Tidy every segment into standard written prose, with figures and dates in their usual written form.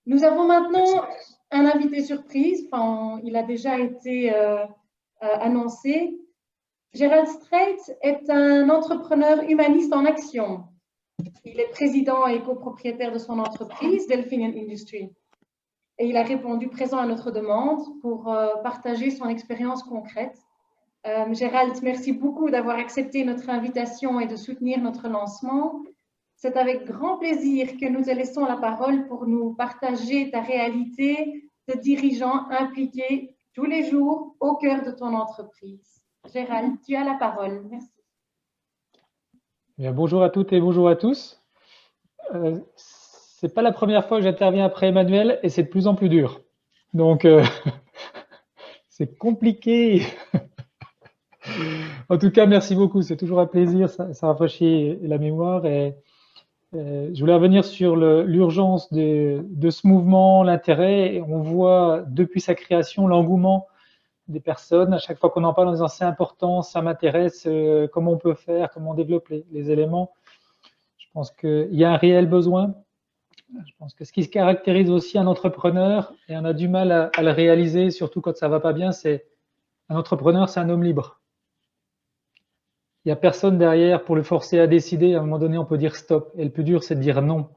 Nous avons maintenant un invité surprise. Enfin, il a déjà été annoncé. Gérald Strait est un entrepreneur humaniste en action. Il est président et copropriétaire de son entreprise, Delphinion Industry. Et il a répondu présent à notre demande pour partager son expérience concrète. Gérald, merci beaucoup d'avoir accepté notre invitation et de soutenir notre lancement. C'est avec grand plaisir que nous te laissons la parole pour nous partager ta réalité de dirigeant impliqué tous les jours au cœur de ton entreprise. Gérald, tu as la parole. Merci. Bien, bonjour à toutes et bonjour à tous. C'est pas la première fois que j'interviens après Emmanuel et c'est de plus en plus dur. Donc, c'est compliqué. En tout cas, merci beaucoup. C'est toujours un plaisir. Ça rafraîchit la mémoire. Et je voulais revenir sur l'urgence de ce mouvement, l'intérêt. Et on voit depuis sa création l'engouement des personnes. À chaque fois qu'on en parle, en disant c'est important, ça m'intéresse, comment on peut faire, comment on développe les éléments. Je pense qu'il y a un réel besoin. Je pense que ce qui caractérise aussi un entrepreneur, et on a du mal à le réaliser, surtout quand ça va pas bien, c'est un entrepreneur, c'est un homme libre. Il n'y a personne derrière pour le forcer à décider. À un moment donné, on peut dire stop. Et le plus dur, c'est de dire non,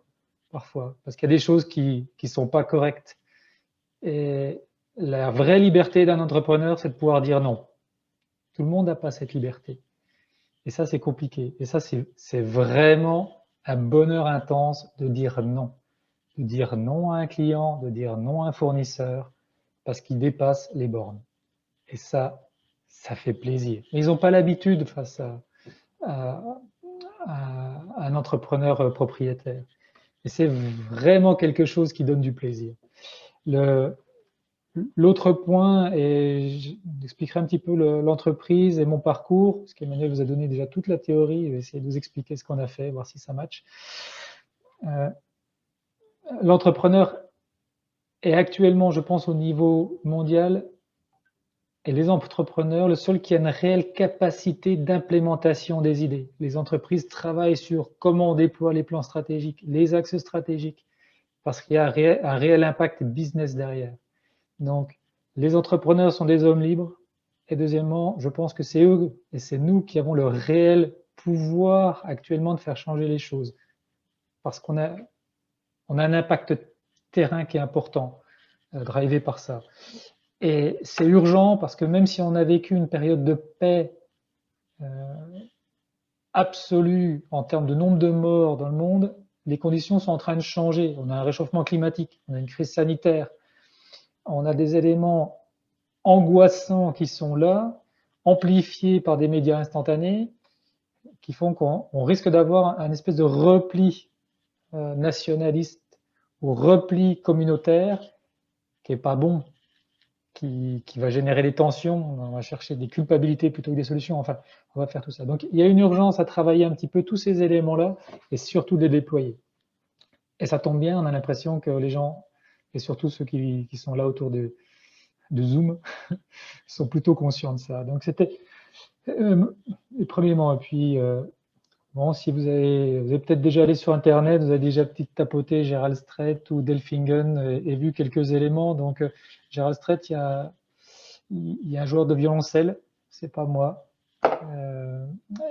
parfois, parce qu'il y a des choses qui sont pas correctes. Et la vraie liberté d'un entrepreneur, c'est de pouvoir dire non. Tout le monde n'a pas cette liberté. Et ça, c'est compliqué. Et ça, c'est vraiment un bonheur intense de dire non. De dire non à un client, de dire non à un fournisseur, parce qu'il dépasse les bornes. Et ça fait plaisir. Mais ils n'ont pas l'habitude face à un entrepreneur propriétaire. Et c'est vraiment quelque chose qui donne du plaisir. L'autre point, et j'expliquerai un petit peu l'entreprise et mon parcours, parce qu'Emmanuel vous a donné déjà toute la théorie, je vais essayer de vous expliquer ce qu'on a fait, voir si ça match. L'entrepreneur est actuellement, je pense, au niveau mondial, et les entrepreneurs, le seul qui a une réelle capacité d'implémentation des idées. Les entreprises travaillent sur comment on déploie les plans stratégiques, les axes stratégiques, parce qu'il y a un réel impact business derrière. Donc, les entrepreneurs sont des hommes libres. Et deuxièmement, je pense que c'est eux et c'est nous qui avons le réel pouvoir actuellement de faire changer les choses. Parce qu'on a un impact terrain qui est important, drivé par ça. Et c'est urgent parce que même si on a vécu une période de paix absolue en termes de nombre de morts dans le monde, les conditions sont en train de changer. On a un réchauffement climatique, on a une crise sanitaire, on a des éléments angoissants qui sont là, amplifiés par des médias instantanés, qui font qu'on risque d'avoir un espèce de repli nationaliste ou repli communautaire qui est pas bon, qui va générer des tensions, on va chercher des culpabilités plutôt que des solutions, enfin, on va faire tout ça. Donc, il y a une urgence à travailler un petit peu tous ces éléments-là et surtout de les déployer. Et ça tombe bien, on a l'impression que les gens, et surtout ceux qui sont là autour de Zoom, sont plutôt conscients de ça. Donc, c'était les premiers mots. Et puis, bon, si vous avez peut-être déjà allé sur Internet, vous avez déjà peut-être tapoté Gérald Strait ou Delphingen et vu quelques éléments. Donc, Gérald Strait, il y a un joueur de violoncelle, c'est pas moi.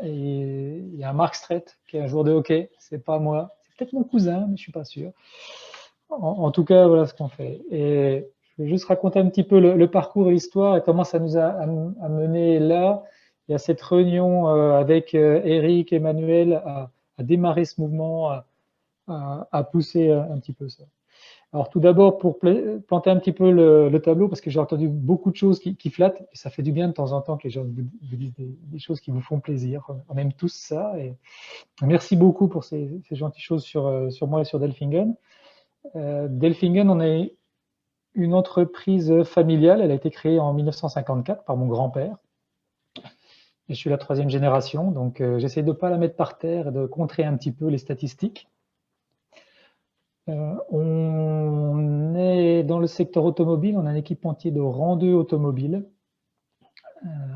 Et il y a un Mark Strait, qui est un joueur de hockey, c'est pas moi. C'est peut-être mon cousin, mais je suis pas sûr. En tout cas, voilà ce qu'on fait. Et je vais juste raconter un petit peu le parcours et l'histoire et comment ça nous a amené là. Il y a cette réunion avec Eric, Emmanuel, à démarrer ce mouvement, à pousser un petit peu ça. Alors tout d'abord, pour planter un petit peu le tableau, parce que j'ai entendu beaucoup de choses qui flattent, et ça fait du bien de temps en temps que les gens vous disent des choses qui vous font plaisir. On aime tous ça. Et merci beaucoup pour ces gentilles choses sur moi et sur Delphingen. Delphingen, on est une entreprise familiale. Elle a été créée en 1954 par mon grand-père. Et je suis la troisième génération, donc j'essaie de ne pas la mettre par terre et de contrer un petit peu les statistiques. On est dans le secteur automobile, on a un équipementier de rang 2 automobile.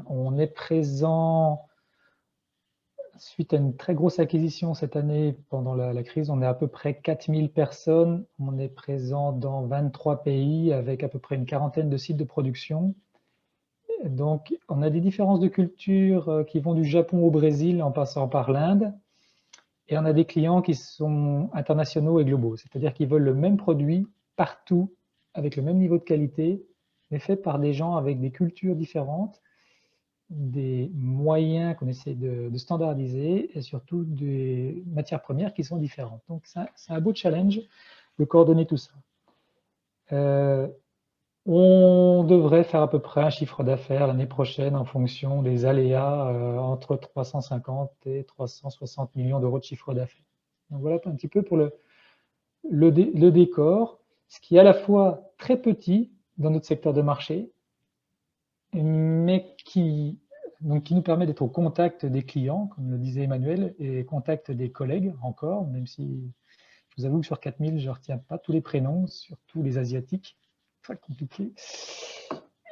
On est présent suite à une très grosse acquisition cette année pendant la crise, on est à peu près 4000 personnes. On est présent dans 23 pays avec à peu près une quarantaine de sites de production. Donc, on a des différences de culture qui vont du Japon au Brésil en passant par l'Inde. Et on a des clients qui sont internationaux et globaux, c'est-à-dire qu'ils veulent le même produit partout, avec le même niveau de qualité, mais fait par des gens avec des cultures différentes, des moyens qu'on essaie de standardiser et surtout des matières premières qui sont différentes. Donc, c'est un beau challenge de coordonner tout ça. On devrait faire à peu près un chiffre d'affaires l'année prochaine en fonction des aléas entre 350 et 360 millions d'euros de chiffre d'affaires. Donc voilà un petit peu pour le décor, ce qui est à la fois très petit dans notre secteur de marché, mais qui nous permet d'être au contact des clients, comme le disait Emmanuel, et contact des collègues encore, même si je vous avoue que sur 4000, je ne retiens pas tous les prénoms, surtout les asiatiques, très compliqué,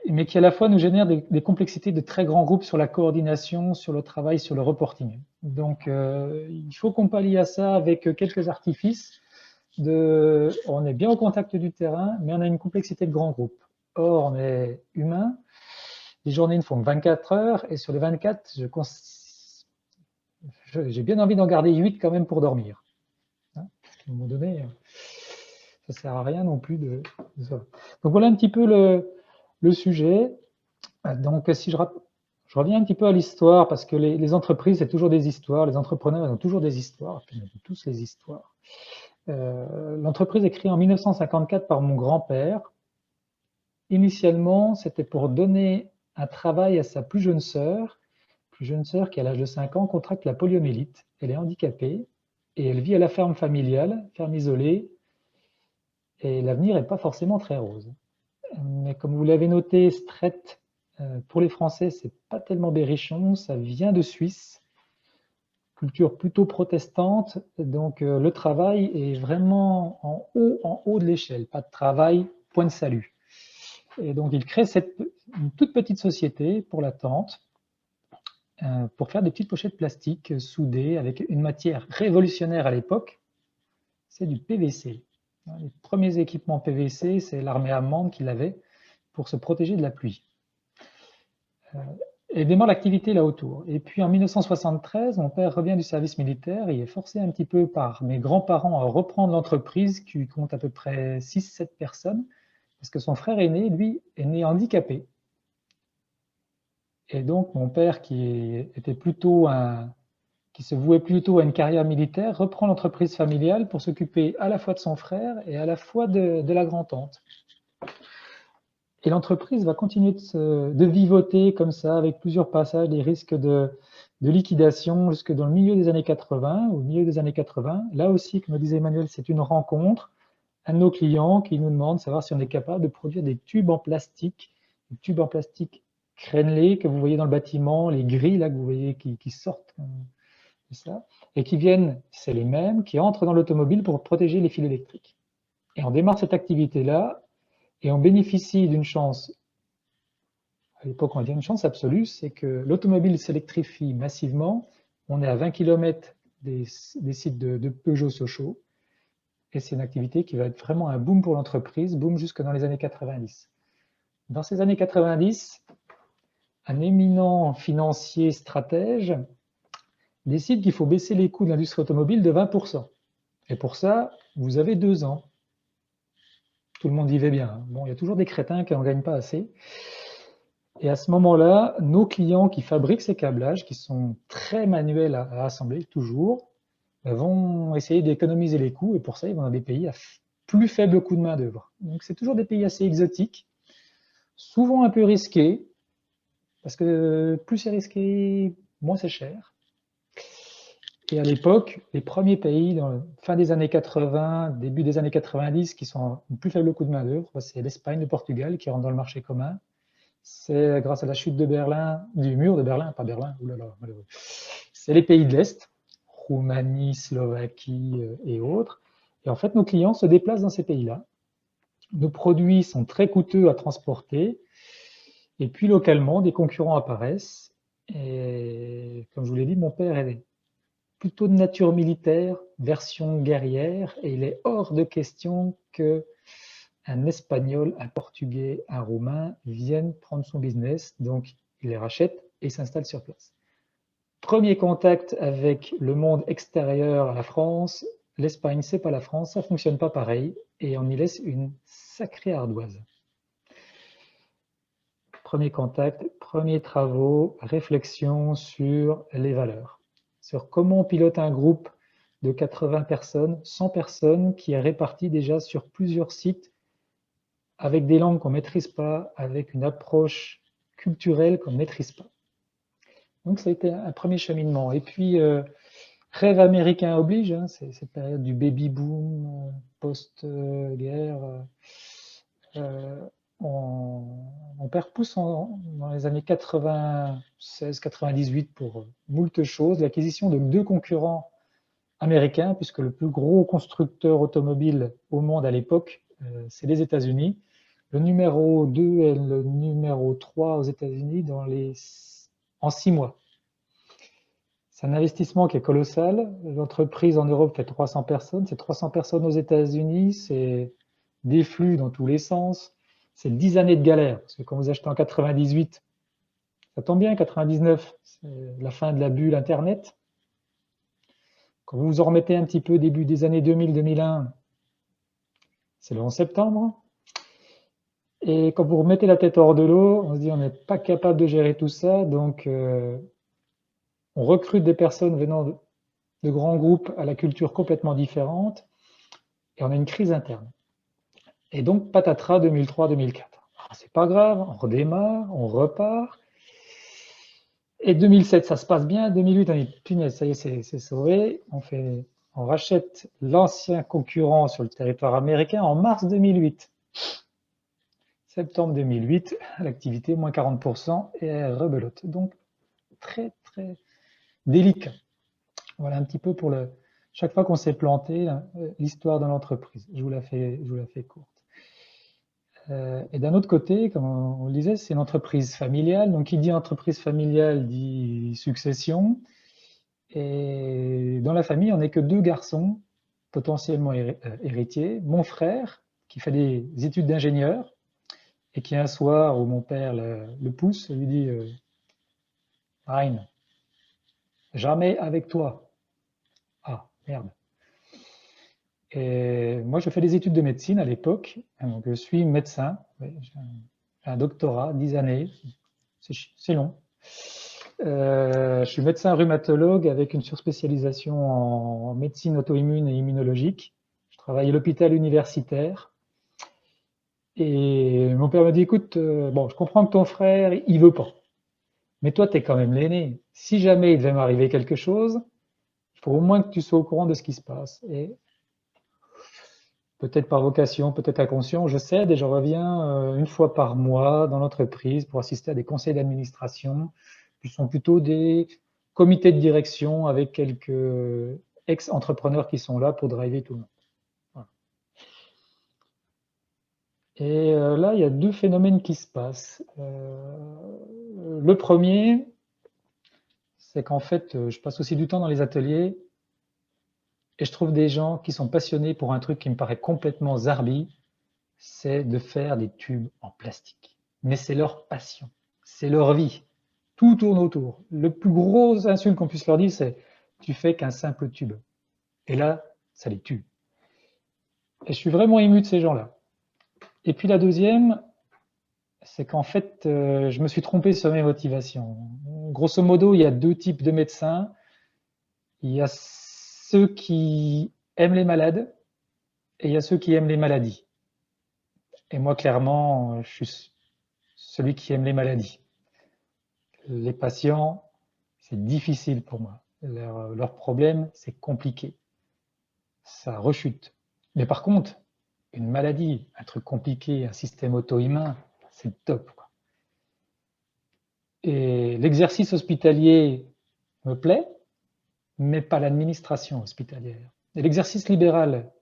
mais qui à la fois nous génère des complexités de très grands groupes sur la coordination, sur le travail, sur le reporting. Donc il faut qu'on pallie à ça avec quelques artifices. On est bien au contact du terrain, mais on a une complexité de grands groupes. Or, on est humain, les journées ne font que 24 heures, et sur les 24, j'ai bien envie d'en garder 8 quand même pour dormir. Hein, parce qu'à un moment donné, ça ne sert à rien non plus de ça. Donc voilà un petit peu le sujet. Donc si je reviens un petit peu à l'histoire, parce que les entreprises, c'est toujours des histoires, les entrepreneurs, ils ont toujours des histoires, puis ils ont tous les histoires. L'entreprise est créée en 1954 par mon grand-père. Initialement, c'était pour donner un travail à sa plus jeune sœur qui, à l'âge de 5 ans, contracte la poliomyélite. Elle est handicapée et elle vit à la ferme familiale, ferme isolée, et l'avenir n'est pas forcément très rose. Mais comme vous l'avez noté, Stret, pour les Français, c'est pas tellement berrichon, ça vient de Suisse, culture plutôt protestante, donc le travail est vraiment en haut de l'échelle, pas de travail, point de salut. Et donc il crée une toute petite société pour la tente, pour faire des petites pochettes plastiques soudées avec une matière révolutionnaire à l'époque, c'est du PVC. Les premiers équipements PVC, c'est l'armée allemande qui l'avait pour se protéger de la pluie. Et démarre l'activité là autour. Et puis en 1973, mon père revient du service militaire. Il est forcé un petit peu par mes grands-parents à reprendre l'entreprise qui compte à peu près 6-7 personnes, parce que son frère aîné, lui, est né handicapé. Et donc mon père, qui se vouait plutôt à une carrière militaire, reprend l'entreprise familiale pour s'occuper à la fois de son frère et à la fois de la grand-tante. Et l'entreprise va continuer de vivoter comme ça, avec plusieurs passages, des risques de liquidation jusque dans le milieu des années 80, au milieu des années 80. Là aussi, comme le disait Emmanuel, c'est une rencontre. Un de nos clients qui nous demande de savoir si on est capable de produire des tubes en plastique crénelés que vous voyez dans le bâtiment, les grilles là que vous voyez qui sortent, ça, et qui viennent, c'est les mêmes, qui entrent dans l'automobile pour protéger les fils électriques. Et on démarre cette activité-là, et on bénéficie d'une chance, à l'époque on va dire une chance absolue, c'est que l'automobile s'électrifie massivement, on est à 20 km des sites de Peugeot-Sochaux, et c'est une activité qui va être vraiment un boom pour l'entreprise, boom jusque dans les années 90. Dans ces années 90, un éminent financier stratège décide qu'il faut baisser les coûts de l'industrie automobile de 20%. Et pour ça, vous avez 2 ans. Tout le monde vivait bien. Bon, il y a toujours des crétins qui n'en gagnent pas assez. Et à ce moment-là, nos clients qui fabriquent ces câblages, qui sont très manuels à assembler, toujours, vont essayer d'économiser les coûts. Et pour ça, ils vont dans des pays à plus faible coût de main-d'œuvre. Donc, c'est toujours des pays assez exotiques, souvent un peu risqués, parce que plus c'est risqué, moins c'est cher. Et à l'époque, les premiers pays, dans la fin des années 80, début des années 90, qui sont à plus faible coût de main-d'œuvre, c'est l'Espagne, le Portugal qui rentrent dans le marché commun. C'est grâce à la chute de Berlin, du mur de Berlin, pas Berlin, oulala, malheureux. C'est les pays de l'Est, Roumanie, Slovaquie et autres. Et en fait, nos clients se déplacent dans ces pays-là. Nos produits sont très coûteux à transporter. Et puis localement, des concurrents apparaissent. Et comme je vous l'ai dit, mon père est plutôt de nature militaire, version guerrière, et il est hors de question que un Espagnol, un Portugais, un Roumain viennent prendre son business, donc il les rachète et s'installe sur place. Premier contact avec le monde extérieur à la France, l'Espagne, c'est pas la France, ça fonctionne pas pareil, et on y laisse une sacrée ardoise. Premier contact, premiers travaux, réflexion sur les valeurs, sur comment on pilote un groupe de 80 personnes, 100 personnes qui est réparti déjà sur plusieurs sites avec des langues qu'on ne maîtrise pas, avec une approche culturelle qu'on ne maîtrise pas. Donc ça a été un premier cheminement. Et puis, rêve américain oblige, hein, c'est cette période du baby-boom, post-guerre. On perd pouce dans les années 96-98 pour moult choses. L'acquisition de 2 concurrents américains, puisque le plus gros constructeur automobile au monde à l'époque, c'est les États-Unis. Le numéro 2 et le numéro 3 aux États-Unis en 6 mois. C'est un investissement qui est colossal. L'entreprise en Europe fait 300 personnes. C'est 300 personnes aux États-Unis. C'est des flux dans tous les sens. C'est 10 années de galère. Parce que quand vous achetez en 98, ça tombe bien, 99, c'est la fin de la bulle Internet. Quand vous vous en remettez un petit peu début des années 2000-2001, c'est le 11 septembre. Et quand vous remettez la tête hors de l'eau, on se dit on n'est pas capable de gérer tout ça. Donc, on recrute des personnes venant de grands groupes à la culture complètement différente. Et on a une crise interne. Et donc, patatras 2003-2004. C'est pas grave, on redémarre, on repart. Et 2007, ça se passe bien. 2008, on dit, punaise, ça y est, c'est sauvé. On rachète l'ancien concurrent sur le territoire américain en mars 2008. Septembre 2008, l'activité, moins 40% et rebelote. Donc, très, très délicat. Voilà un petit peu pour chaque fois qu'on s'est planté, l'histoire de l'entreprise. Je vous la fais courte. Et d'un autre côté, comme on le disait, c'est une entreprise familiale. Donc, qui dit entreprise familiale dit succession. Et dans la famille, on n'est que 2 garçons potentiellement héritiers. Mon frère, qui fait des études d'ingénieur, et qui un soir où mon père le pousse, lui dit Ryan, jamais avec toi. Ah, merde. Et moi, je fais des études de médecine à l'époque. Donc, je suis médecin. J'ai un doctorat, 10 années. C'est long. Je suis médecin rhumatologue avec une surspécialisation en médecine auto-immune et immunologique. Je travaille à l'hôpital universitaire. Et mon père me dit, écoute, bon, je comprends que ton frère, il veut pas. Mais toi, tu es quand même l'aîné. Si jamais il devait m'arriver quelque chose, il faut au moins que tu sois au courant de ce qui se passe. Et peut-être par vocation, peut-être inconscient, je cède et je reviens 1 fois par mois dans l'entreprise pour assister à des conseils d'administration, qui sont plutôt des comités de direction avec quelques ex-entrepreneurs qui sont là pour driver tout le monde. Voilà. Et là, il y a 2 phénomènes qui se passent. Le premier, c'est qu'en fait, je passe aussi du temps dans les ateliers et je trouve des gens qui sont passionnés pour un truc qui me paraît complètement zarbi, c'est de faire des tubes en plastique. Mais c'est leur passion, c'est leur vie. Tout tourne autour. Le plus gros insulte qu'on puisse leur dire, c'est « tu fais qu'un simple tube ». Et là, ça les tue. Et je suis vraiment ému de ces gens-là. Et puis la deuxième, c'est qu'en fait, je me suis trompé sur mes motivations. Grosso modo, il y a 2 types de médecins. Il y a ceux qui aiment les malades et il y a ceux qui aiment les maladies. Et moi, clairement, je suis celui qui aime les maladies. Les patients, c'est difficile pour moi. Leur problème, c'est compliqué. Ça rechute. Mais par contre, une maladie, un truc compliqué, un système auto-immun, c'est top, quoi. Et l'exercice hospitalier me plaît, mais pas l'administration hospitalière. Et l'exercice libéral,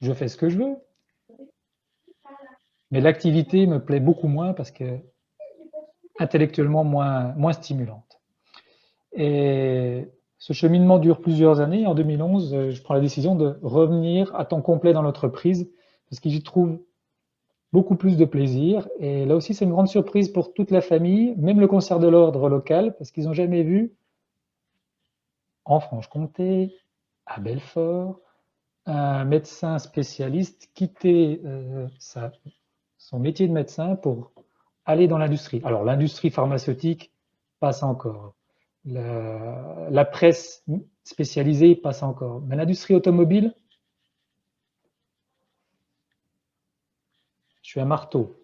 je fais ce que je veux, mais l'activité me plaît beaucoup moins parce que intellectuellement moins stimulante. Et Ce cheminement dure plusieurs années. En 2011, je prends la décision de revenir à temps complet dans l'entreprise parce que j'y trouve beaucoup plus de plaisir. Et là aussi, c'est une grande surprise pour toute la famille, même le concert de l'ordre local, parce qu'ils n'ont jamais vu en Franche-Comté, à Belfort, un médecin spécialiste quitter son métier de médecin pour aller dans l'industrie. Alors, l'industrie pharmaceutique passe encore. La presse spécialisée passe encore. Mais l'industrie automobile, je suis un marteau.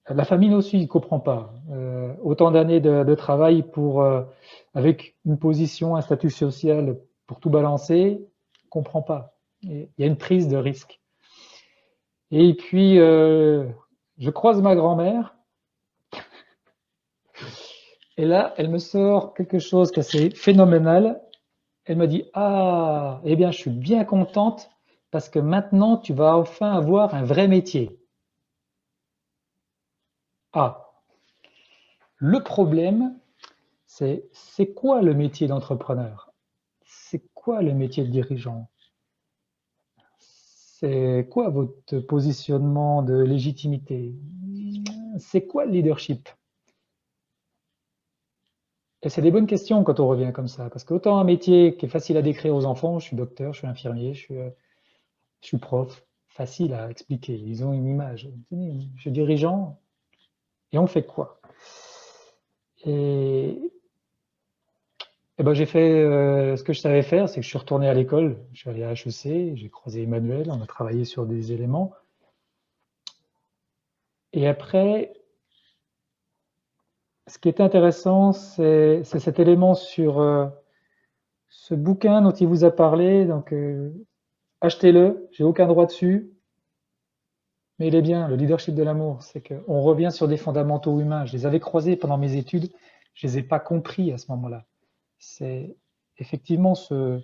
La famille aussi ne comprend pas. Autant d'années de travail avec une position, un statut social pour tout balancer, ne comprend pas. Il y a une prise de risque. Et puis, je croise ma grand-mère. Et là, elle me sort quelque chose qui est assez phénoménal. Elle me dit, ah, eh bien, je suis bien contente parce que maintenant, tu vas enfin avoir un vrai métier. Ah, le problème, c'est quoi le métier d'entrepreneur? C'est quoi le métier de dirigeant? C'est quoi votre positionnement de légitimité? C'est quoi le leadership? Et c'est des bonnes questions quand on revient comme ça, parce qu'autant un métier qui est facile à décrire aux enfants, je suis docteur, je suis infirmier, je suis prof, facile à expliquer, ils ont une image. Je suis dirigeant, et on fait quoi? Et ben, j'ai fait ce que je savais faire, c'est que je suis retourné à l'école, je suis allé à HEC, j'ai croisé Emmanuel, on a travaillé sur des éléments. Et après, ce qui est intéressant, c'est cet élément sur ce bouquin dont il vous a parlé. Donc, achetez-le, j'ai aucun droit dessus, mais il est bien, le leadership de l'amour. C'est qu'on revient sur des fondamentaux humains. Je les avais croisés pendant mes études, je les ai pas compris à ce moment-là. C'est effectivement ce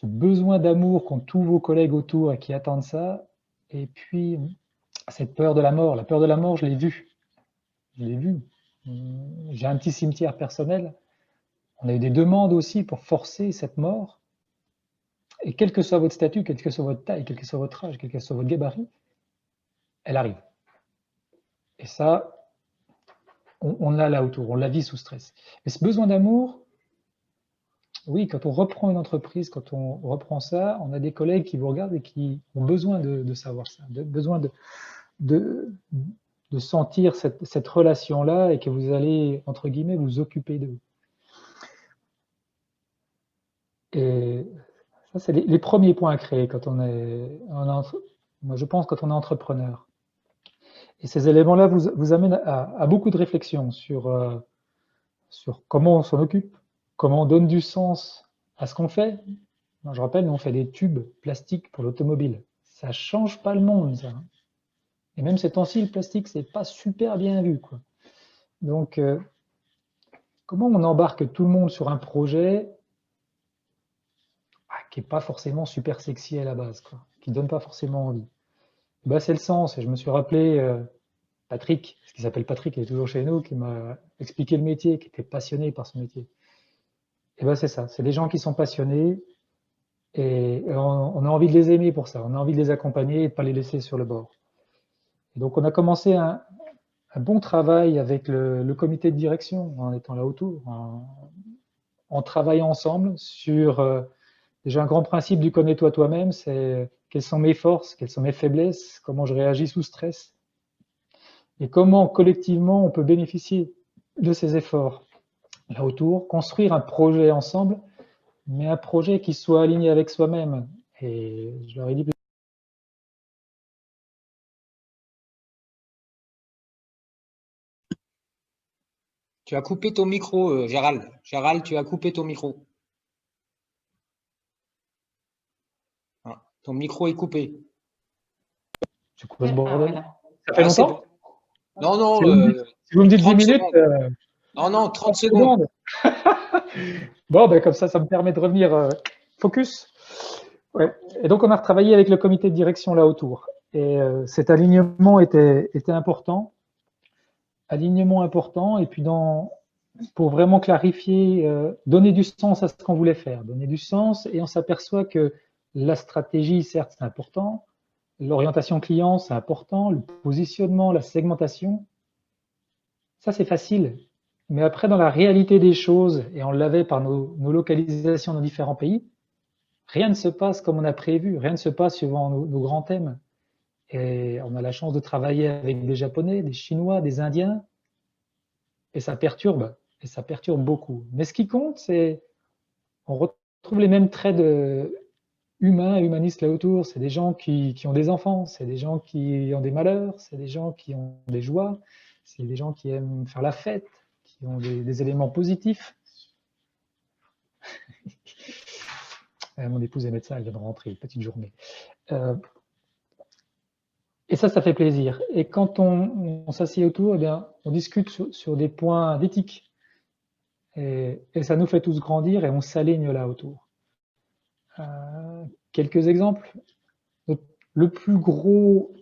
besoin d'amour qu'ont tous vos collègues autour et qui attendent ça. Et puis, cette peur de la mort. La peur de la mort, je l'ai vue. Je l'ai vue. J'ai un petit cimetière personnel. On a eu des demandes aussi pour forcer cette mort. Et quel que soit votre statut, quelle que soit votre taille, quel que soit votre âge, quel que soit votre gabarit, elle arrive. Et ça, on l'a là autour, on la vit sous stress. Mais ce besoin d'amour, oui, quand on reprend une entreprise, quand on reprend ça, on a des collègues qui vous regardent et qui ont besoin de savoir ça, besoin de sentir cette relation-là et que vous allez, entre guillemets, vous occuper d'eux. Et ça, c'est les premiers points à créer quand on est, moi je pense, quand on est entrepreneur. Et ces éléments-là vous amènent à beaucoup de réflexions sur comment on s'en occupe, comment on donne du sens à ce qu'on fait. Je rappelle, nous on fait des tubes plastiques pour l'automobile. Ça change pas le monde, ça. Et même ces temps-ci, le plastique, c'est pas super bien vu, quoi. Donc, comment on embarque tout le monde sur un projet qui n'est pas forcément super sexy à la base, quoi, qui ne donne pas forcément envie? Ben, c'est le sens. Et je me suis rappelé Patrick, ce qui s'appelle Patrick, il est toujours chez nous, qui m'a expliqué le métier, qui était passionné par ce métier. Et ben c'est ça, c'est des gens qui sont passionnés et on a envie de les aimer pour ça, on a envie de les accompagner et de ne pas les laisser sur le bord. Et donc on a commencé un bon travail avec le comité de direction en étant là autour, en travaillant ensemble sur déjà un grand principe du connais-toi toi-même, c'est quelles sont mes forces, quelles sont mes faiblesses, comment je réagis sous stress et comment collectivement on peut bénéficier de ces efforts là autour, construire un projet ensemble, mais un projet qui soit aligné avec soi-même. Et je leur ai dit. Tu as coupé ton micro, Gérald. Gérald, tu as coupé ton micro. Ah, ton micro est coupé. C'est quoi ce bordel? Voilà. Ça fait longtemps? Non, non. Si vous me dites 10 minutes. Non, non, 30 secondes. Bon, ben, comme ça me permet de revenir focus. Ouais. Et donc, on a retravaillé avec le comité de direction là autour. Et cet alignement était important. Alignement important. Et puis, dans pour vraiment clarifier, donner du sens à ce qu'on voulait faire, donner du sens, et on s'aperçoit que la stratégie, certes, c'est important, l'orientation client, c'est important, le positionnement, la segmentation, ça c'est facile. Mais après, dans la réalité des choses, et on l'avait par nos localisations dans différents pays, rien ne se passe comme on a prévu, rien ne se passe suivant nos grands thèmes. Et on a la chance de travailler avec des Japonais, des Chinois, des Indiens, et ça perturbe beaucoup. Mais ce qui compte, c'est on retrouve les mêmes traits humains et humanistes là autour. C'est des gens qui ont des enfants, c'est des gens qui ont des malheurs, c'est des gens qui ont des joies, c'est des gens qui aiment faire la fête, qui ont des éléments positifs. Mon épouse est médecin, elle vient de rentrer, petite journée. Et ça fait plaisir. Et quand on s'assied autour, eh bien, on discute sur des points d'éthique. Et ça nous fait tous grandir et on s'aligne là autour. Quelques exemples. Le plus gros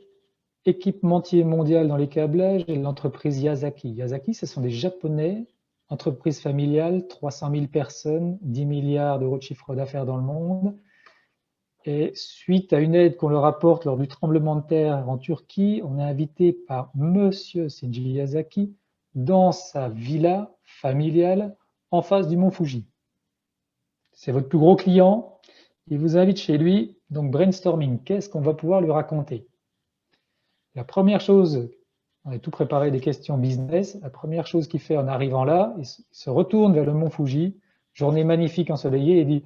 équipementier mondial dans les câblages est l'entreprise Yazaki. Yazaki, ce sont des Japonais, entreprise familiale, 300 000 personnes, 10 milliards d'euros de chiffre d'affaires dans le monde. Et suite à une aide qu'on leur apporte lors du tremblement de terre en Turquie, on est invité par Monsieur Shinji Yazaki dans sa villa familiale en face du mont Fuji. C'est votre plus gros client, il vous invite chez lui, donc brainstorming, qu'est-ce qu'on va pouvoir lui raconter? La première chose, on a tout préparé des questions business, la première chose qu'il fait en arrivant là, il se retourne vers le mont Fuji, journée magnifique ensoleillée, et dit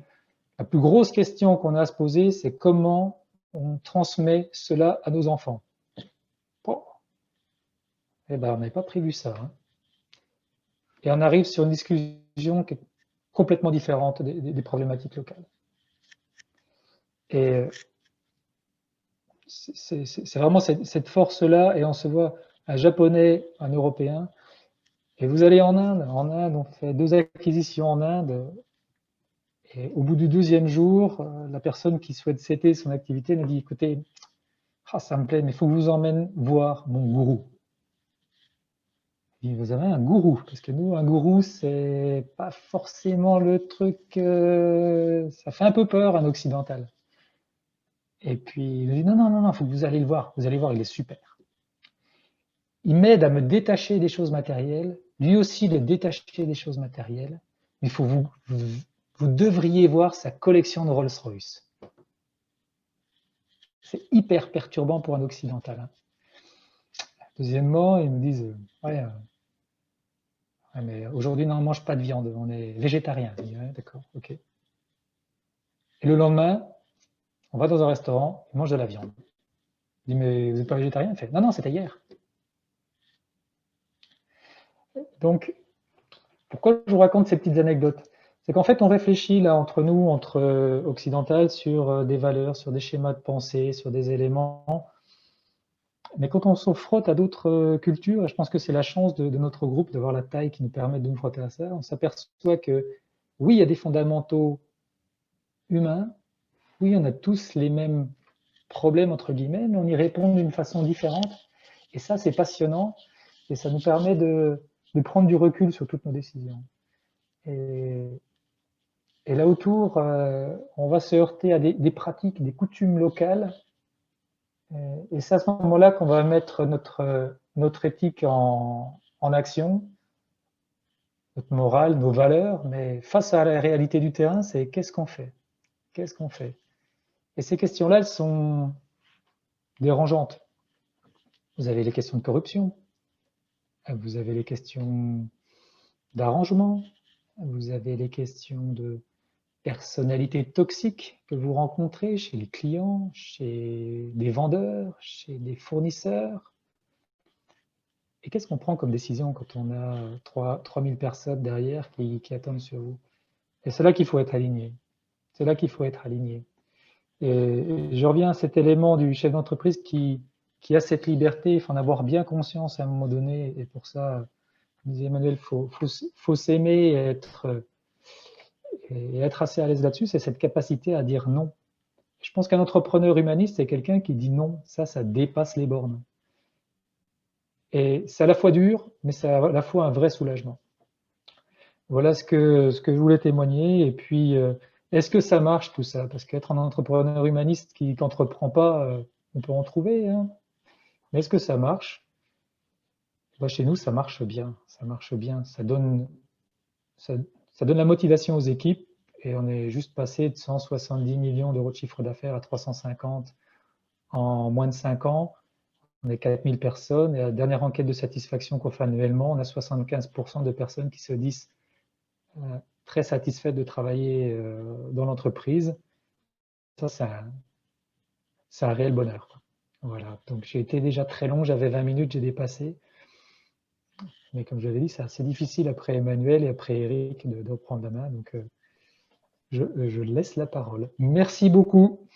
la plus grosse question qu'on a à se poser, c'est comment on transmet cela à nos enfants. Oh. Eh bien, on n'avait pas prévu ça. Hein. Et on arrive sur une discussion qui est complètement différente des problématiques locales. Et c'est vraiment cette force-là, et on se voit un Japonais, un Européen, et vous allez en Inde, on fait 2 acquisitions en Inde, et au bout du 2e jour, la personne qui souhaite céder son activité nous dit, écoutez, ça me plaît, mais il faut que je vous emmène voir mon gourou. Et vous avez un gourou, parce que nous, un gourou, c'est pas forcément le truc, ça fait un peu peur, un occidental. Et puis, il nous dit, non, il faut que vous allez le voir, il est super. Il m'aide à me détacher des choses matérielles, lui aussi de détacher des choses matérielles, mais il faut vous devriez voir sa collection de Rolls-Royce. C'est hyper perturbant pour un occidental. Hein. Deuxièmement, ils me disent, ouais, mais aujourd'hui, non, on ne mange pas de viande, on est végétarien. Ouais, d'accord, ok. Et le lendemain, on va dans un restaurant, ils mangent de la viande. Je dis, mais vous n'êtes pas végétarien? Il fait, non, c'était hier. Donc, pourquoi je vous raconte ces petites anecdotes? C'est qu'en fait, on réfléchit là entre nous, entre occidentales, sur des valeurs, sur des schémas de pensée, sur des éléments. Mais quand on se frotte à d'autres cultures, je pense que c'est la chance de notre groupe d'avoir la taille qui nous permet de nous frotter à ça. On s'aperçoit que oui, il y a des fondamentaux humains, oui, on a tous les mêmes problèmes, entre guillemets, mais on y répond d'une façon différente. Et ça, c'est passionnant et ça nous permet de prendre du recul sur toutes nos décisions. Et là autour, on va se heurter à des pratiques, des coutumes locales. Et c'est à ce moment-là qu'on va mettre notre éthique en action, notre morale, nos valeurs, mais face à la réalité du terrain, c'est qu'est-ce qu'on fait? Qu'est-ce qu'on fait? Et ces questions-là, elles sont dérangeantes. Vous avez les questions de corruption, vous avez les questions d'arrangement, vous avez les questions de personnalités toxiques que vous rencontrez chez les clients, chez des vendeurs, chez des fournisseurs. Et qu'est-ce qu'on prend comme décision quand on a 3000 personnes derrière qui attendent sur vous? Et c'est là qu'il faut être aligné. C'est là qu'il faut être aligné. Et je reviens à cet élément du chef d'entreprise qui a cette liberté, il faut en avoir bien conscience à un moment donné. Et pour ça, comme disait Emmanuel, il faut s'aimer et être assez à l'aise là-dessus, c'est cette capacité à dire non. Je pense qu'un entrepreneur humaniste, c'est quelqu'un qui dit non. Ça dépasse les bornes. Et c'est à la fois dur, mais c'est à la fois un vrai soulagement. voilà ce que je voulais témoigner. Et puis, est-ce que ça marche tout ça? Parce qu'être un entrepreneur humaniste qui n'entreprend pas, on peut en trouver, hein. Mais est-ce que ça marche? Bah, chez nous, ça marche bien. Ça marche bien. Ça, ça donne la motivation aux équipes. Et on est juste passé de 170 millions d'euros de chiffre d'affaires à 350 en moins de 5 ans. On est 4000 personnes. Et à la dernière enquête de satisfaction qu'on fait annuellement, on a 75% de personnes qui se disent très satisfaites de travailler dans l'entreprise. Ça, c'est un réel bonheur, quoi. Voilà. Donc, j'ai été déjà très long. J'avais 20 minutes, j'ai dépassé. Mais comme je l'avais dit, c'est assez difficile après Emmanuel et après Eric de reprendre la main. Donc, je laisse la parole. Merci beaucoup.